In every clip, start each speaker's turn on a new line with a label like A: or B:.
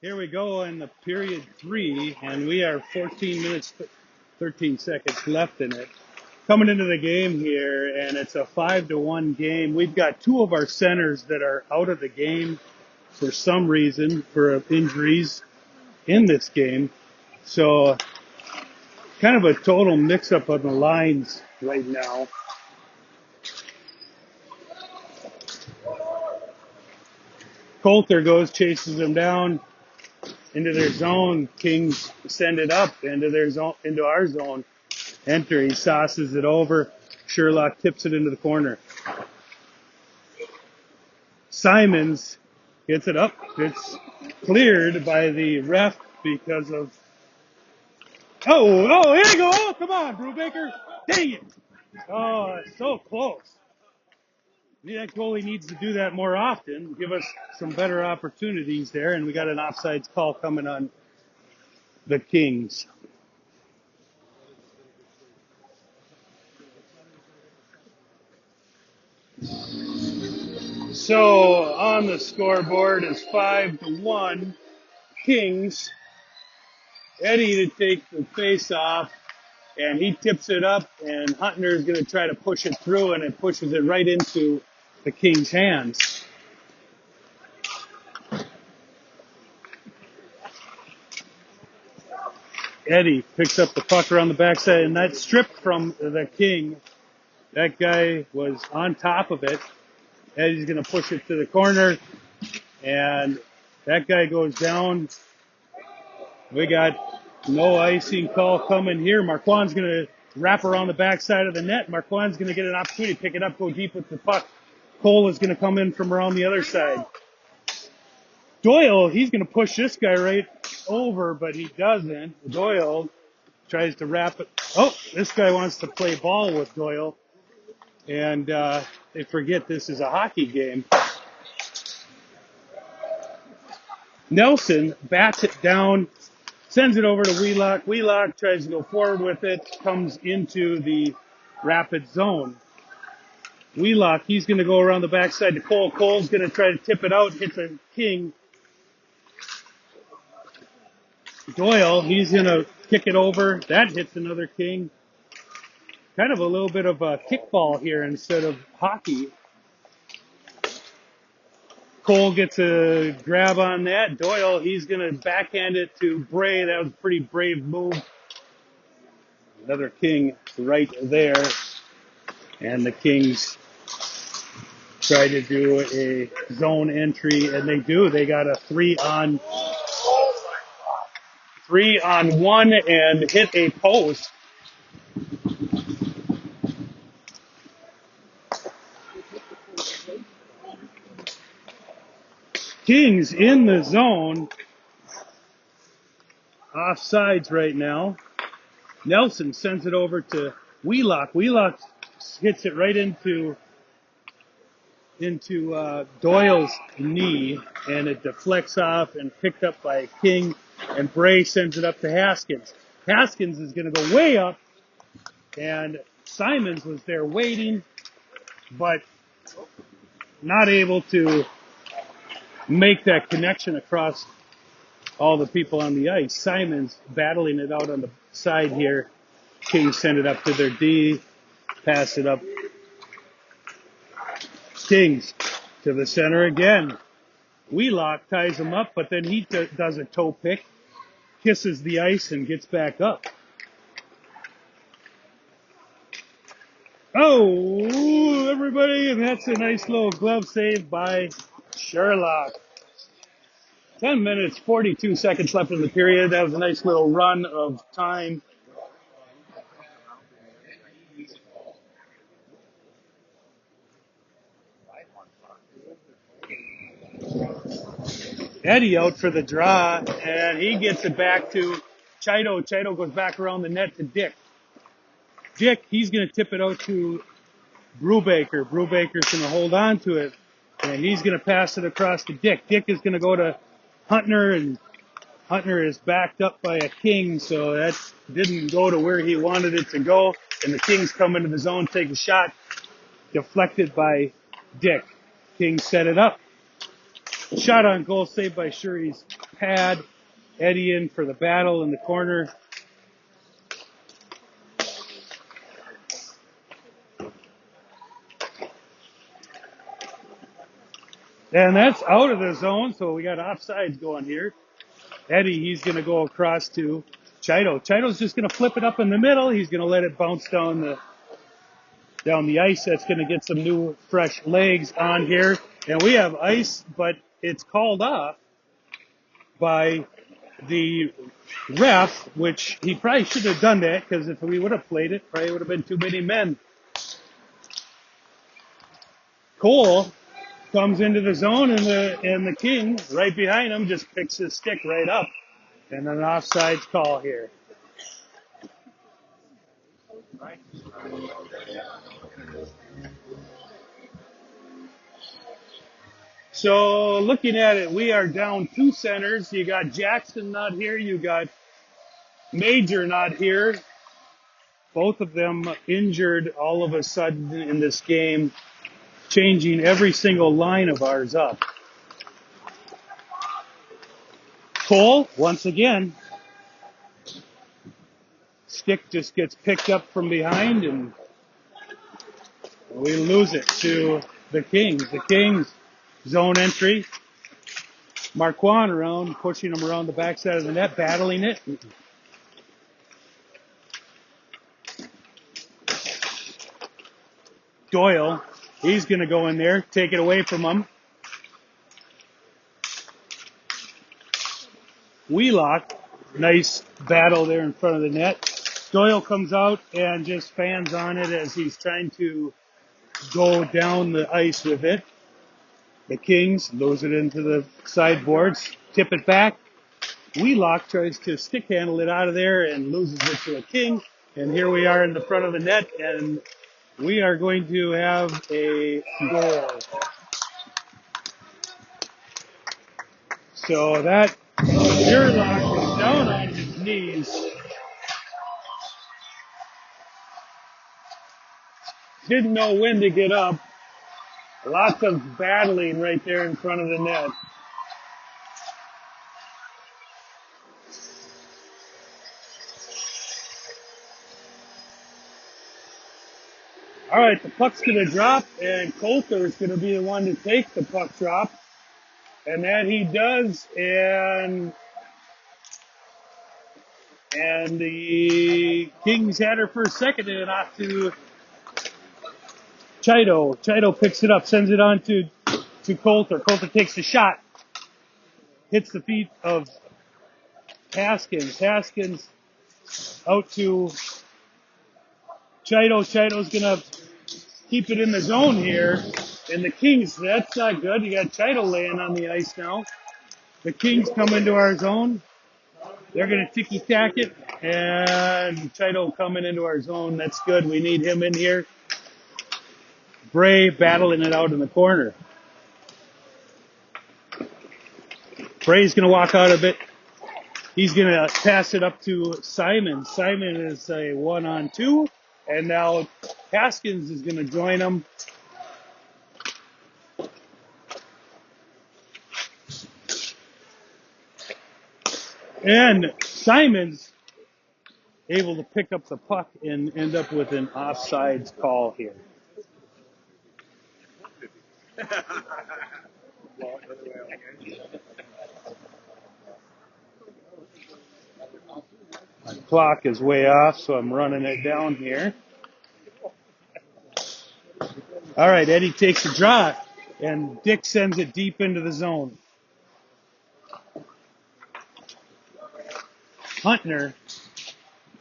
A: Here we go in the period 3, and we are 14 minutes, 13 seconds left in it. Coming into the game here, and it's a 5-1 game. We've got two of our centers that are out of the game for some reason, for injuries in this game. So kind of a total mix-up on the lines right now. Coulter goes, chases him down into their zone. Kings send it up into their zone, into our zone. Enter. He sauces it over. Sherlock tips it into the corner. Simons gets it up. It's cleared by the ref because of. Oh, here you go. Oh, come on, Brubaker. Dang it. Oh, so close. That goalie needs to do that more often. Give us some better opportunities there. And we got an offsides call coming on the Kings. So on the scoreboard is 5-1 Kings. Eddie to take the face off, and he tips it up, and Huntner is going to try to push it through, and it pushes it right into the Kings' hands. Eddie picks up the puck around the backside, and that's stripped from the King. That guy was on top of it. Eddie's going to push it to the corner, and that guy goes down. We got no icing call coming here. Marquand's going to wrap around the backside of the net. Marquand's going to get an opportunity to pick it up, go deep with the puck. Cole is going to come in from around the other side. Doyle, he's going to push this guy right over, but he doesn't. Doyle tries to wrap it. Oh, this guy wants to play ball with Doyle. And they forget this is a hockey game. Nelson bats it down, sends it over to Wheelock. Wheelock tries to go forward with it, comes into the Rapids zone. Wheelock, he's going to go around the backside to Cole. Cole's going to try to tip it out, hits a King. Doyle, he's going to kick it over. That hits another King. Kind of a little bit of a kickball here instead of hockey. Cole gets a grab on that. Doyle, he's going to backhand it to Bray. That was a pretty brave move. Another King right there. And the Kings try to do a zone entry, and they do. They got a 3-on-1 and hit a post. Kings in the zone. Offsides right now. Nelson sends it over to Wheelock. Wheelock hits it right into Doyle's knee, and it deflects off and picked up by King, and Bray sends it up to Haskins. Haskins is going to go way up, and Simons was there waiting, but not able to make that connection across all the people on the ice. Simons battling it out on the side here. Kings send it up to their D, pass it up. Kings to the center again. Wheelock ties him up, but then he does a toe pick, kisses the ice, and gets back up. Oh, everybody, and that's a nice little glove save by Sherlock. 10 minutes, 42 seconds left in the period. That was a nice little run of time. Eddie out for the draw, and he gets it back to Chido. Chido goes back around the net to Dick. Dick, he's going to tip it out to Brubaker. Brubaker's going to hold on to it, and he's going to pass it across to Dick. Dick is going to go to Huntner, and Huntner is backed up by a King, so that didn't go to where he wanted it to go. And the Kings come into the zone, take a shot, deflected by Dick. King set it up. Shot on goal saved by Shuri's pad. Eddie in for the battle in the corner. And that's out of the zone, so we got offsides going here. Eddie, he's going to go across to Chido. Chido's just going to flip it up in the middle. He's going to let it bounce down the ice. That's going to get some new, fresh legs on here. And we have ice, but it's called off by the ref, which he probably should have done that, because if we would have played it, probably would have been too many men. Cole comes into the zone, and the King right behind him just picks his stick right up, and an offsides call here. So looking at it, we are down 2 centers. You got Jackson not here. You got Major not here. Both of them injured all of a sudden in this game, changing every single line of ours up. Cole, once again, stick just gets picked up from behind, and we lose it to the Kings. The Kings zone entry. Marquand around, pushing him around the backside of the net, battling it. Doyle, he's going to go in there, take it away from him. Wheelock, nice battle there in front of the net. Doyle comes out and just fans on it as he's trying to go down the ice with it. The Kings lose it into the sideboards, tip it back. Wheelock tries to stick handle it out of there and loses it to a King. And here we are in the front of the net, and we are going to have a goal. So that Sherlock is down on his knees. Didn't know when to get up. Lots of battling right there in front of the net. All right, the puck's going to drop, and Coulter is going to be the one to take the puck drop. And that he does, and the Kings had her for a second, and off to Chido. Chido picks it up, sends it on to Coulter. Coulter takes the shot, hits the feet of Haskins. Haskins out to Chido. Chido's going to keep it in the zone here. And the Kings, that's not good. You got Chido laying on the ice now. The Kings come into our zone. They're going to ticky-tack it. And Chido coming into our zone. That's good. We need him in here. Bray battling it out in the corner. Bray's going to walk out a bit. He's going to pass it up to Simon. Simon is a 1-on-2. And now Haskins is going to join him. And Simon's able to pick up the puck and end up with an offsides call here. My clock is way off, so I'm running it down here. All right, Eddie takes a draw, and Dick sends it deep into the zone. Huntner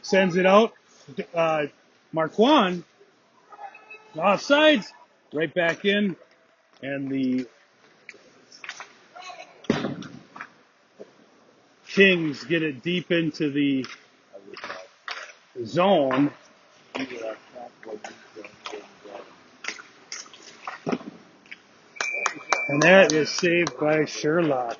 A: sends it out. Marquand, offsides, right back in, and the Kings get it deep into the zone. And that is saved by Sherlock.